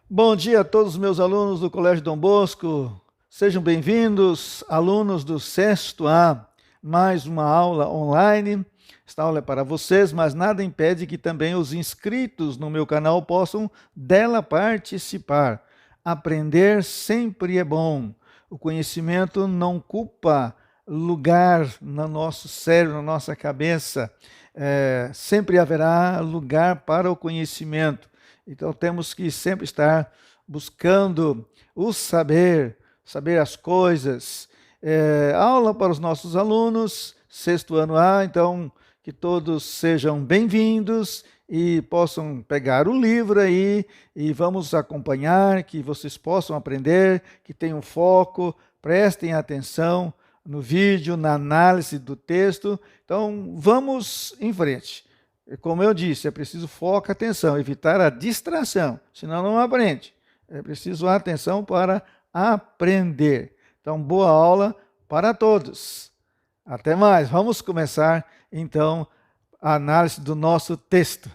Bom dia a todos os meus alunos do Colégio Dom Bosco. Sejam bem-vindos, alunos do sexto A. Mais uma aula online. Esta aula é para vocês, mas nada impede que também os inscritos no meu canal possam dela participar. Aprender sempre é bom. O conhecimento não ocupa lugar no nosso cérebro, na nossa cabeça. Sempre haverá lugar para o conhecimento. Então temos que sempre estar buscando o saber as coisas. Aula para os nossos alunos, sexto ano A, então que todos sejam bem-vindos e possam pegar o livro aí e vamos acompanhar, que vocês possam aprender, que tenham foco, prestem atenção no vídeo, na análise do texto. Então vamos em frente. Como eu disse, é preciso foco, atenção, evitar a distração, senão não aprende. É preciso atenção para aprender. Então, boa aula para todos. Até mais. Vamos começar, então, a análise do nosso texto.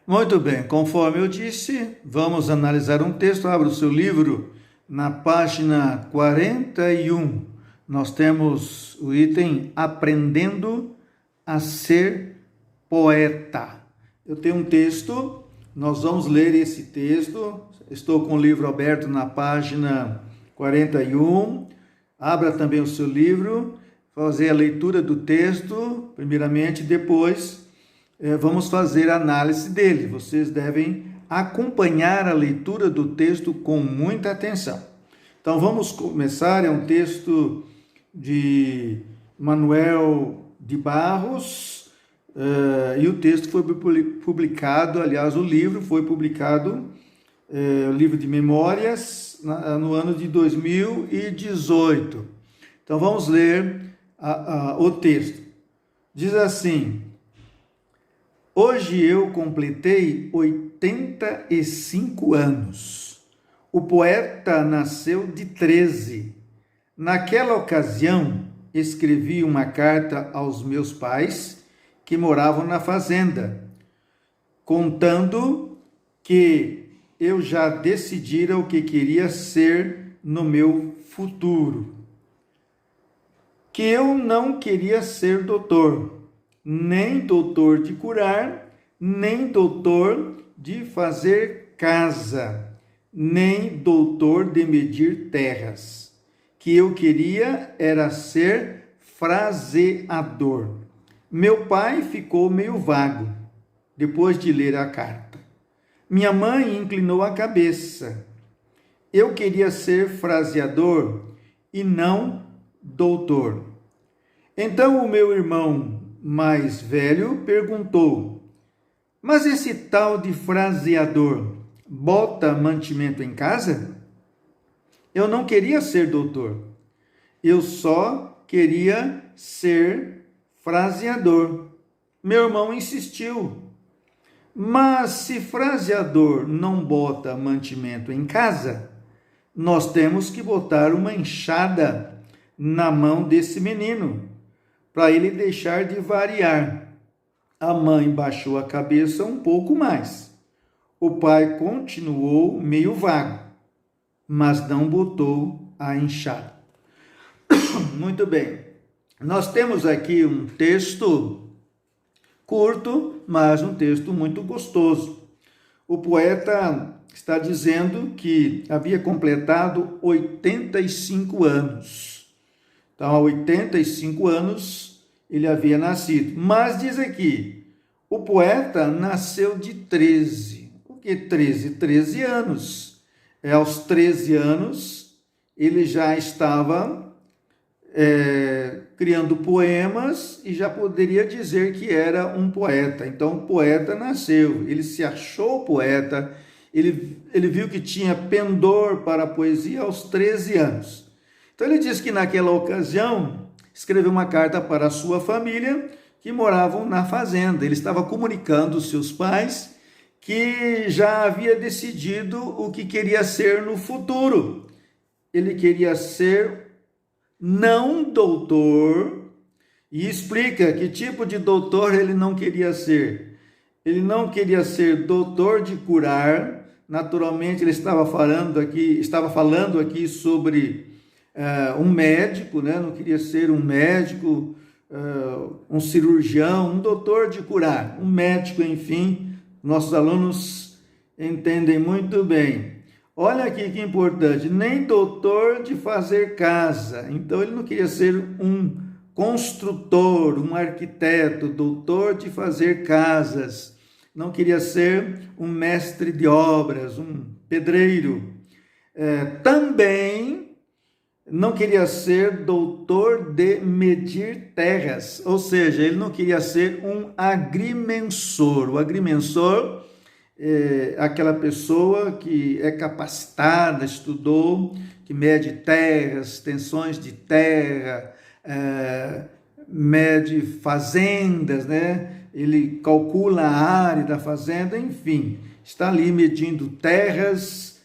Muito bem, conforme eu disse, vamos analisar um texto. Abra o seu livro na página 41. Nós temos o item Aprendendo a Ser Poeta. Eu tenho um texto, nós vamos ler esse texto. Estou com o livro aberto na página 41. Abra também o seu livro, fazer a leitura do texto, primeiramente, depois vamos fazer a análise dele. Vocês devem acompanhar a leitura do texto com muita atenção. Então vamos começar, é um texto de Manuel de Barros, e o texto foi publicado, aliás, o livro foi publicado, o livro de memórias, no ano de 2018. Então, vamos ler o texto. Diz assim: hoje eu completei 85 anos. O poeta nasceu de 13. Naquela ocasião, escrevi uma carta aos meus pais, que moravam na fazenda, contando que eu já decidira o que queria ser no meu futuro. Que eu não queria ser doutor, nem doutor de curar, nem doutor de fazer casa, nem doutor de medir terras. Que eu queria era ser fraseador. Meu pai ficou meio vago, depois de ler a carta. Minha mãe inclinou a cabeça. Eu queria ser fraseador e não doutor. Então o meu irmão mais velho perguntou: mas esse tal de fraseador bota mantimento em casa? Eu não queria ser doutor. Eu só queria ser fraseador. Meu irmão insistiu. Mas se fraseador não bota mantimento em casa, nós temos que botar uma enxada na mão desse menino, para ele deixar de variar. A mãe baixou a cabeça um pouco mais. O pai continuou meio vago, mas não botou a enxada. Muito bem. Nós temos aqui um texto curto, mas um texto muito gostoso. O poeta está dizendo que havia completado 85 anos. Então, há 85 anos ele havia nascido. Mas diz aqui, o poeta nasceu de 13. O que 13? 13 anos. Aos 13 anos, ele já estava criando poemas e já poderia dizer que era um poeta. Então, o poeta nasceu, ele se achou poeta, ele viu que tinha pendor para a poesia aos 13 anos. Então, ele diz que naquela ocasião escreveu uma carta para a sua família que moravam na fazenda. Ele estava comunicando aos seus pais que já havia decidido o que queria ser no futuro. Ele queria ser não doutor, e explica que tipo de doutor ele não queria ser. Ele não queria ser doutor de curar, Naturalmente, ele estava falando aqui sobre um médico, né? Não queria ser um médico, um cirurgião, um doutor de curar, um médico, enfim. Nossos alunos entendem muito bem. Olha aqui que importante, nem doutor de fazer casa. Então, ele não queria ser um construtor, um arquiteto, doutor de fazer casas. Não queria ser um mestre de obras, um pedreiro. Também não queria ser doutor de medir terras, ou seja, ele não queria ser um agrimensor. O agrimensor é aquela pessoa que é capacitada, estudou, que mede terras, extensões de terra, mede fazendas, né? Ele calcula a área da fazenda, enfim, está ali medindo terras,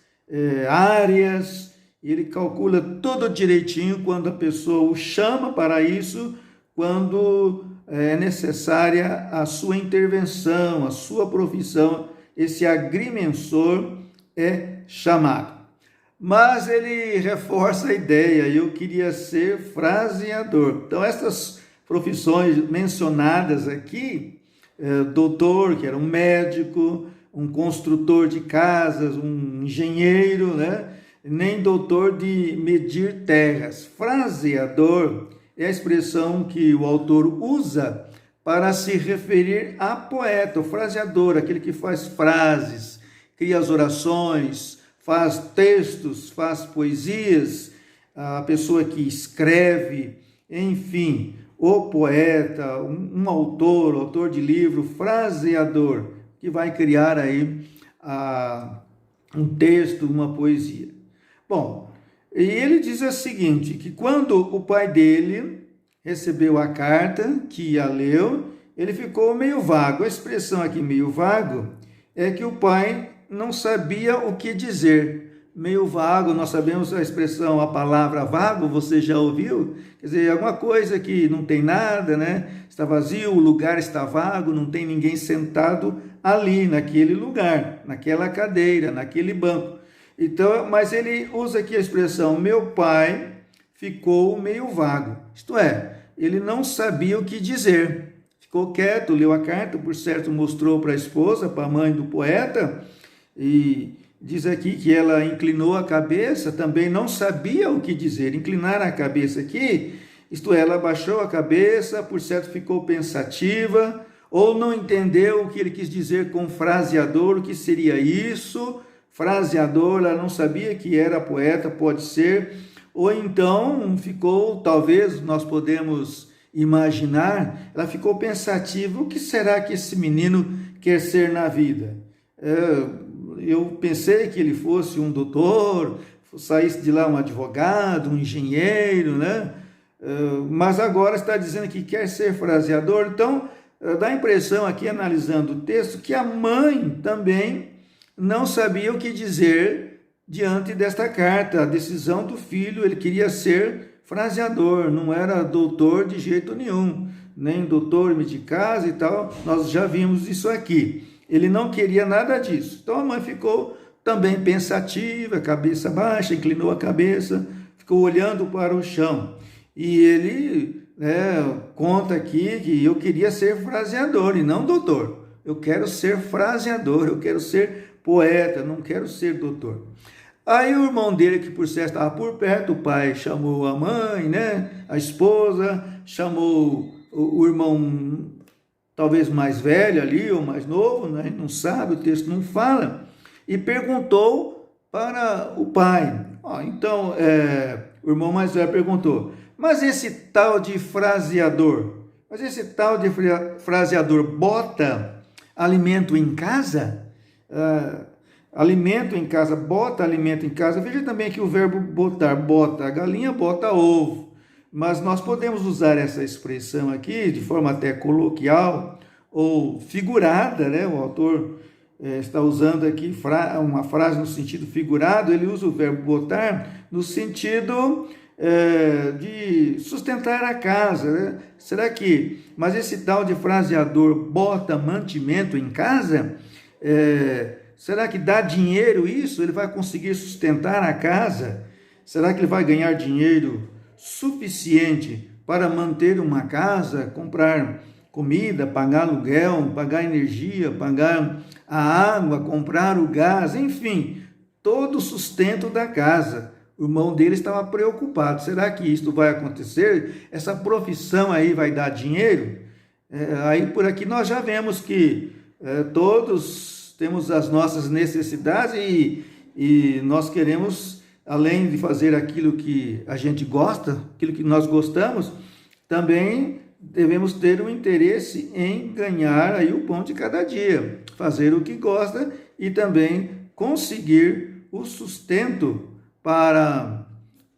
áreas, ele calcula tudo direitinho quando a pessoa o chama para isso, quando é necessária a sua intervenção, a sua profissão, esse agrimensor é chamado. Mas ele reforça a ideia, eu queria ser fraseador. Então, essas profissões mencionadas aqui, doutor, que era um médico, um construtor de casas, um engenheiro, né? Nem doutor de medir terras. Fraseador é a expressão que o autor usa para se referir a poeta, o fraseador, aquele que faz frases, cria as orações, faz textos, faz poesias, a pessoa que escreve, enfim, o poeta, um autor de livro, fraseador, que vai criar aí um texto, uma poesia. Bom, e ele diz o seguinte, que quando o pai dele recebeu a carta, que a leu, ele ficou meio vago. A expressão aqui, meio vago, é que o pai não sabia o que dizer. Meio vago, nós sabemos a expressão, a palavra vago, você já ouviu? Quer dizer, alguma coisa que não tem nada, né? Está vazio, o lugar está vago, não tem ninguém sentado ali, naquele lugar, naquela cadeira, naquele banco. Então, mas ele usa aqui a expressão, meu pai ficou meio vago. Isto é, ele não sabia o que dizer. Ficou quieto, leu a carta, por certo mostrou para a esposa, para a mãe do poeta, e diz aqui que ela inclinou a cabeça, também não sabia o que dizer. Inclinar a cabeça aqui, isto é, ela abaixou a cabeça, por certo ficou pensativa, ou não entendeu o que ele quis dizer com fraseador, o que seria isso. Fraseador, ela não sabia que era poeta, pode ser, ou então ficou, talvez nós podemos imaginar, ela ficou pensativa, o que será que esse menino quer ser na vida? Eu pensei que ele fosse um doutor, saísse de lá um advogado, um engenheiro, né? Mas agora está dizendo que quer ser fraseador, então dá a impressão aqui, analisando o texto, que a mãe também não sabia o que dizer diante desta carta, a decisão do filho. Ele queria ser fraseador, não era doutor de jeito nenhum, nem doutor de casa e tal, nós já vimos isso aqui. Ele não queria nada disso. Então a mãe ficou também pensativa, cabeça baixa, inclinou a cabeça, ficou olhando para o chão. E ele conta aqui que eu queria ser fraseador e não doutor. Eu quero ser fraseador, eu quero ser poeta, não quero ser doutor. Aí o irmão dele, que por certo estava por perto, o pai chamou a mãe, né, a esposa, chamou o irmão talvez mais velho ali, ou mais novo, né, não sabe, o texto não fala, e perguntou para o pai. Então, o irmão mais velho perguntou, mas esse tal de fraseador bota alimento em casa? Alimento em casa, bota alimento em casa. Veja também que o verbo botar, bota, a galinha bota ovo. Mas nós podemos usar essa expressão aqui de forma até coloquial ou figurada, né? O autor está usando aqui uma frase no sentido figurado, ele usa o verbo botar no sentido de sustentar a casa, né? Mas esse tal de fraseador bota mantimento em casa? Será que dá dinheiro isso? Ele vai conseguir sustentar a casa? Será que ele vai ganhar dinheiro suficiente para manter uma casa, comprar comida, pagar aluguel, pagar energia, pagar a água, comprar o gás, enfim, todo o sustento da casa? O irmão dele estava preocupado. Será que isso vai acontecer? Essa profissão aí vai dar dinheiro? Aí por aqui nós já vemos que todos temos as nossas necessidades e nós queremos, além de fazer aquilo que a gente gosta, aquilo que nós gostamos, também devemos ter o interesse em ganhar aí o pão de cada dia, fazer o que gosta e também conseguir o sustento para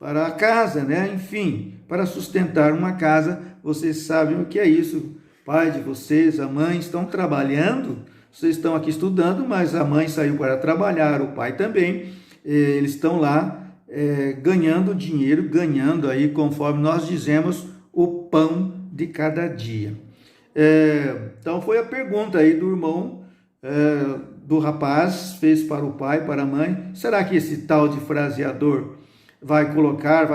a casa, né? Enfim, para sustentar uma casa. Vocês sabem o que é isso. O pai de vocês, a mãe estão trabalhando, vocês estão aqui estudando, mas a mãe saiu para trabalhar, o pai também, eles estão lá ganhando dinheiro, ganhando aí, conforme nós dizemos, o pão de cada dia. Então foi a pergunta aí do irmão, do rapaz, fez para o pai, para a mãe: será que esse tal de fraseador vai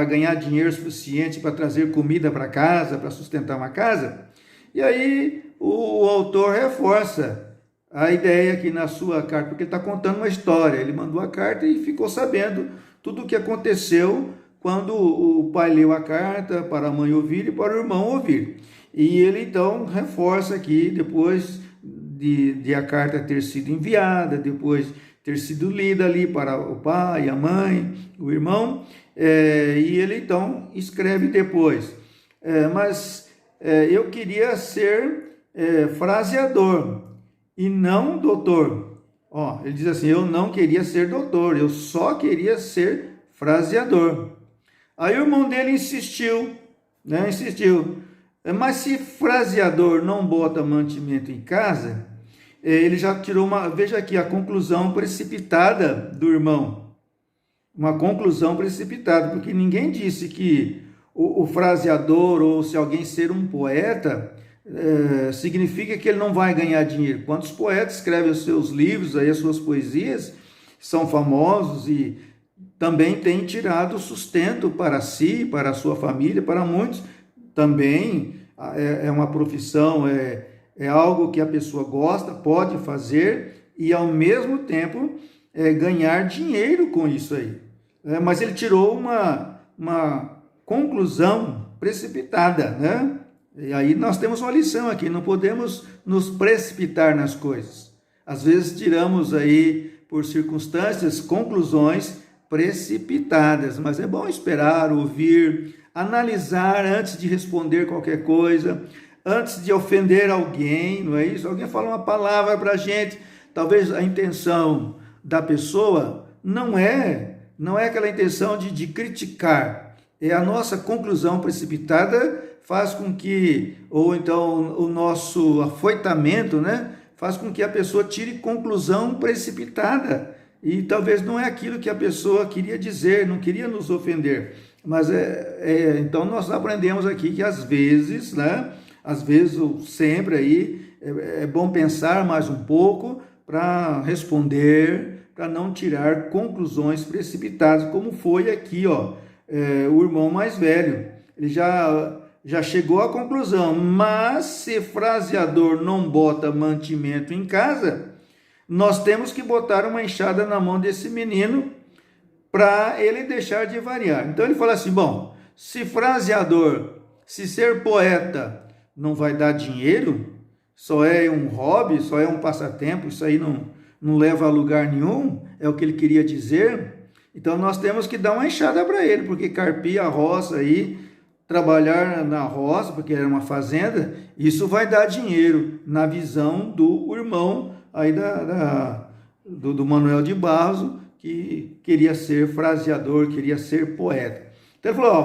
ganhar dinheiro suficiente para trazer comida para casa, para sustentar uma casa? E aí o autor reforça a ideia aqui na sua carta, porque ele está contando uma história. Ele mandou a carta e ficou sabendo tudo o que aconteceu quando o pai leu a carta para a mãe ouvir e para o irmão ouvir. E ele então reforça aqui, depois de a carta ter sido enviada, depois ter sido lida ali para o pai, a mãe, o irmão, e ele então escreve depois: mas eu queria ser fraseador e não doutor. Ele diz assim: eu não queria ser doutor, eu só queria ser fraseador. Aí o irmão dele insistiu, né? Mas se fraseador não bota mantimento em casa, ele já tirou veja aqui a conclusão precipitada do irmão. Uma conclusão precipitada, porque ninguém disse que o fraseador, ou se alguém ser um poeta, significa que ele não vai ganhar dinheiro. Quantos poetas escrevem os seus livros, aí as suas poesias, são famosos e também têm tirado sustento para si, para a sua família, para muitos. Também é uma profissão, é algo que a pessoa gosta, pode fazer e ao mesmo tempo ganhar dinheiro com isso aí. Mas ele tirou uma conclusão precipitada, né? E aí nós temos uma lição aqui: não podemos nos precipitar nas coisas. Às vezes tiramos aí, por circunstâncias, conclusões precipitadas, mas é bom esperar, ouvir, analisar antes de responder qualquer coisa, antes de ofender alguém, não é isso? Alguém fala uma palavra para a gente, talvez a intenção da pessoa não é aquela intenção de criticar, é a nossa conclusão precipitada faz com que, ou então o nosso afoitamento, né, faz com que a pessoa tire conclusão precipitada, e talvez não é aquilo que a pessoa queria dizer, não queria nos ofender. Mas então nós aprendemos aqui que às vezes, né, às vezes ou sempre aí, é bom pensar mais um pouco para responder, para não tirar conclusões precipitadas, como foi aqui, o irmão mais velho. Ele já chegou à conclusão: mas se fraseador não bota mantimento em casa, nós temos que botar uma enxada na mão desse menino para ele deixar de variar. Então ele fala assim: bom, se fraseador, se ser poeta não vai dar dinheiro, só é um hobby, só é um passatempo, isso aí não leva a lugar nenhum, é o que ele queria dizer. Então nós temos que dar uma enxada para ele, porque carpir a roça aí, trabalhar na roça, porque era uma fazenda, isso vai dar dinheiro na visão do irmão aí do Manuel de Barros, que queria ser fraseador, queria ser poeta. Então ele falou: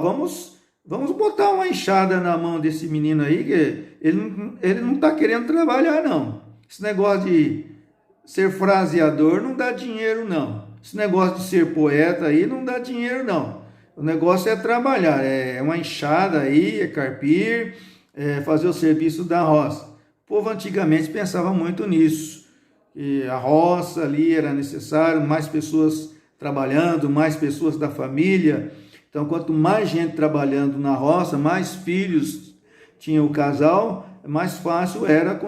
vamos botar uma enxada na mão desse menino aí, que ele não está querendo trabalhar, não. Esse negócio de ser fraseador não dá dinheiro, não. Esse negócio de ser poeta aí não dá dinheiro, não. O negócio é trabalhar, é uma enxada aí, é carpir, fazer o serviço da roça. O povo antigamente pensava muito nisso. que a roça ali era necessário, mais pessoas trabalhando, mais pessoas da família. Então, quanto mais gente trabalhando na roça, mais filhos tinha o casal, mais fácil era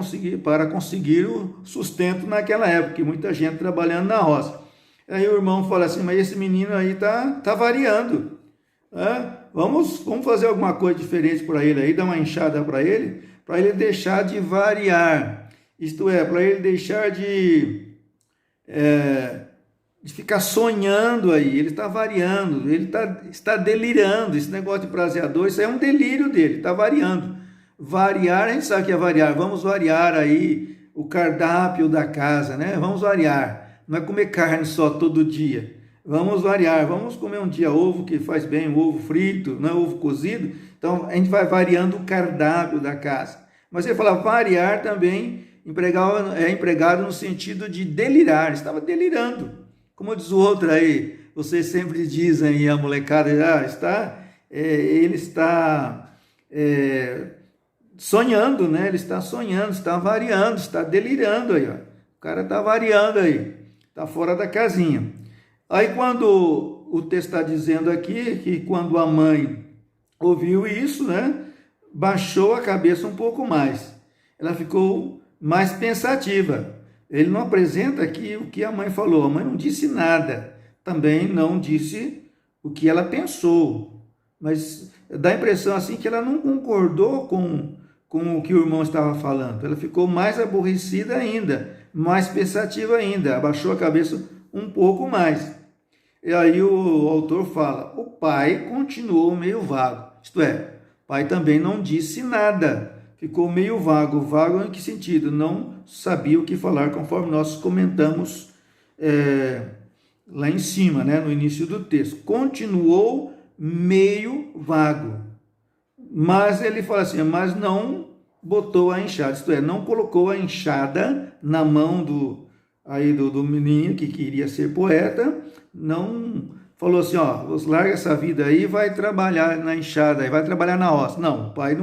para conseguir o sustento naquela época, muita gente trabalhando na roça. Aí o irmão fala assim, mas esse menino aí tá variando, né? Vamos fazer alguma coisa diferente para ele aí, dar uma enxada para ele deixar de variar, isto é, para ele deixar de ficar sonhando aí. Ele está variando, ele está delirando. Esse negócio de prazeador, isso é um delírio dele, está variando. Variar, a gente sabe que é variar, vamos variar aí o cardápio da casa, né? Vamos variar, não é comer carne só todo dia, vamos variar, vamos comer um dia ovo, que faz bem, o ovo frito, não é ovo cozido. Então a gente vai variando o cardápio da casa. Mas ele fala variar também, é empregado no sentido de delirar, estava delirando. Como diz o outro aí, vocês sempre dizem, a molecada, ele está sonhando, né? Ele está sonhando, está variando, está delirando aí, ó. O cara está variando aí, está fora da casinha. Aí quando o texto está dizendo aqui, que quando a mãe ouviu isso, né? Baixou a cabeça um pouco mais. Ela ficou mais pensativa. Ele não apresenta aqui o que a mãe falou. A mãe não disse nada. Também não disse o que ela pensou. Mas dá a impressão assim que ela não concordou com o que o irmão estava falando. Ela ficou mais aborrecida ainda, mais pensativa ainda. Abaixou a cabeça um pouco mais. E aí o autor fala, o pai continuou meio vago. Isto é, o pai também não disse nada. Ficou meio vago. Vago em que sentido? Não sabia o que falar, conforme nós comentamos lá em cima, né, no início do texto. Continuou meio vago. Mas ele fala assim, mas não botou a enxada. Isto é, não colocou a enxada na mão do menino que queria ser poeta. Não falou assim, larga essa vida aí, vai trabalhar na enxada, vai trabalhar na roça. Não, o pai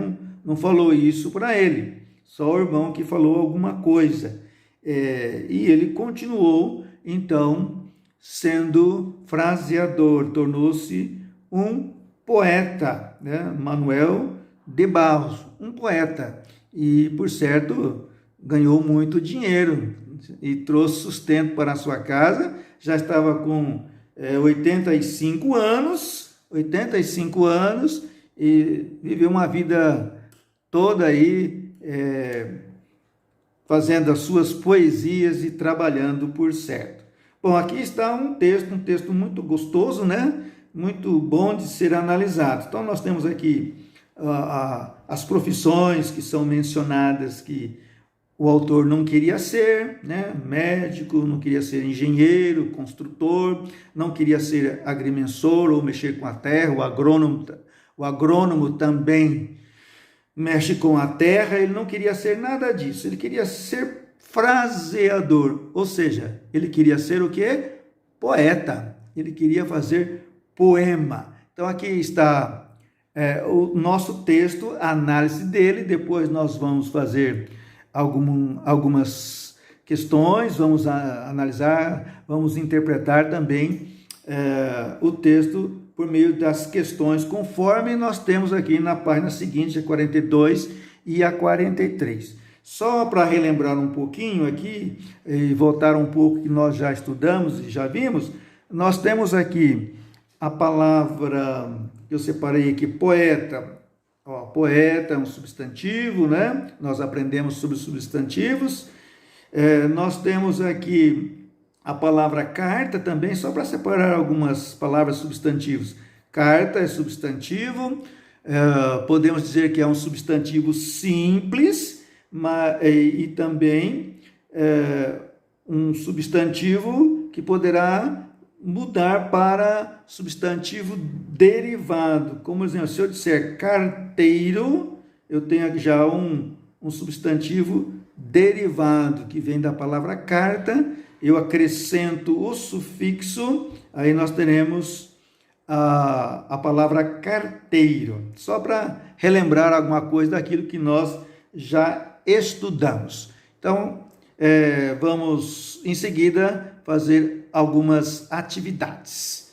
não falou isso para ele, só o irmão que falou alguma coisa. E ele continuou, então, sendo fraseador, tornou-se um poeta, né? Manuel de Barros, um poeta. E, por certo, ganhou muito dinheiro e trouxe sustento para a sua casa. Já estava com 85 anos e viveu uma vida toda aí fazendo as suas poesias e trabalhando, por certo. Bom, aqui está um texto muito gostoso, né? Muito bom de ser analisado. Então nós temos aqui as profissões que são mencionadas, que o autor não queria ser, né? Médico, não queria ser engenheiro, construtor, não queria ser agrimensor ou mexer com a terra. O agrônomo também mexe com a terra. Ele não queria ser nada disso, ele queria ser fraseador, ou seja, ele queria ser o quê? Poeta, ele queria fazer poema. Então aqui está o nosso texto, a análise dele. Depois nós vamos fazer algumas questões, vamos analisar, vamos interpretar também o texto por meio das questões, conforme nós temos aqui na página seguinte, a 42 e a 43. Só para relembrar um pouquinho aqui, e voltar um pouco que nós já estudamos e já vimos, nós temos aqui a palavra que eu separei aqui, poeta. Poeta é um substantivo, né? Nós aprendemos sobre substantivos. Nós temos aqui a palavra carta também, só para separar algumas palavras substantivos. Carta é substantivo, podemos dizer que é um substantivo simples, e também um substantivo que poderá mudar para substantivo derivado. Como exemplo, se eu disser carteiro, eu tenho aqui já um substantivo derivado, que vem da palavra carta, eu acrescento o sufixo, aí nós teremos a palavra carteiro, só para relembrar alguma coisa daquilo que nós já estudamos. Então, Vamos em seguida fazer algumas atividades.